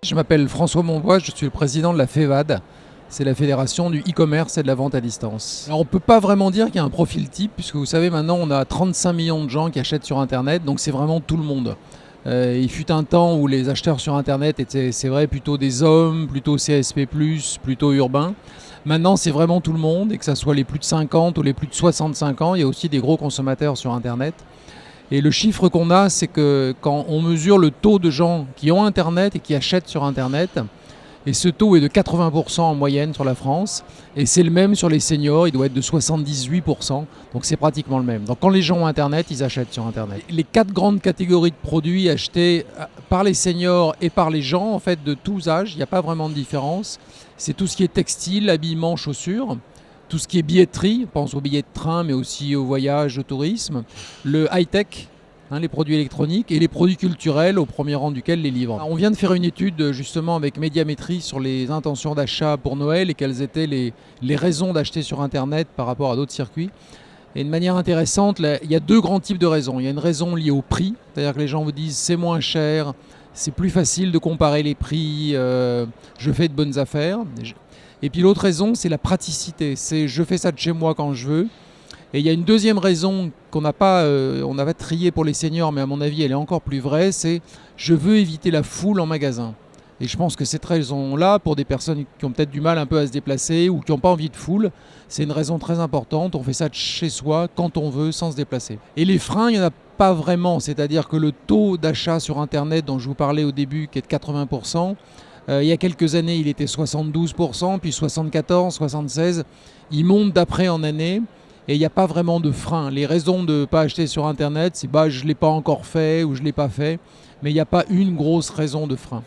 Je m'appelle François Monbois, je suis le président de la FEVAD. C'est la Fédération du e-commerce et de la vente à distance. Alors on ne peut pas vraiment dire qu'il y a un profil type, puisque vous savez maintenant on a 35 millions de gens qui achètent sur Internet, donc c'est vraiment tout le monde. Il fut un temps où les acheteurs sur Internet étaient, c'est vrai, plutôt des hommes, plutôt CSP+, plutôt urbains. Maintenant c'est vraiment tout le monde, et que ce soit les plus de 50 ou les plus de 65 ans, il y a aussi des gros consommateurs sur Internet. Et le chiffre qu'on a, c'est que quand on mesure le taux de gens qui ont Internet et qui achètent sur Internet, et ce taux est de 80% en moyenne sur la France, et c'est le même sur les seniors, il doit être de 78%, donc c'est pratiquement le même. Donc quand les gens ont Internet, ils achètent sur Internet. Les 4 grandes catégories de produits achetés par les seniors et par les gens, en fait, de tous âges, il n'y a pas vraiment de différence. C'est tout ce qui est textile, habillement, chaussures. Tout ce qui est billetterie, on pense aux billets de train, mais aussi au voyage, au tourisme. Le high-tech, les produits électroniques, et les produits culturels, au premier rang duquel les livres. On vient de faire une étude justement avec Médiamétrie sur les intentions d'achat pour Noël et quelles étaient les raisons d'acheter sur Internet par rapport à d'autres circuits. Et de manière intéressante, il y a 2 grands types de raisons. Il y a une raison liée au prix, c'est-à-dire que les gens vous disent c'est moins cher, c'est plus facile de comparer les prix, je fais de bonnes affaires. Et puis l'autre raison, c'est la praticité. C'est je fais ça de chez moi quand je veux. Et il y a une deuxième raison qu'on n'a pas, on avait trié pour les seniors, mais à mon avis, elle est encore plus vraie, c'est je veux éviter la foule en magasin. Et je pense que cette raison-là, pour des personnes qui ont peut-être du mal un peu à se déplacer ou qui n'ont pas envie de foule, c'est une raison très importante. On fait ça de chez soi, quand on veut, sans se déplacer. Et les freins, il n'y en a pas vraiment. C'est-à-dire que le taux d'achat sur Internet dont je vous parlais au début, qui est de 80%, il y a quelques années, il était 72%, puis 74, 76. Il monte d'après en année et il n'y a pas vraiment de frein. Les raisons de ne pas acheter sur Internet, c'est je ne l'ai pas encore fait ou je ne l'ai pas fait, mais il n'y a pas une grosse raison de frein.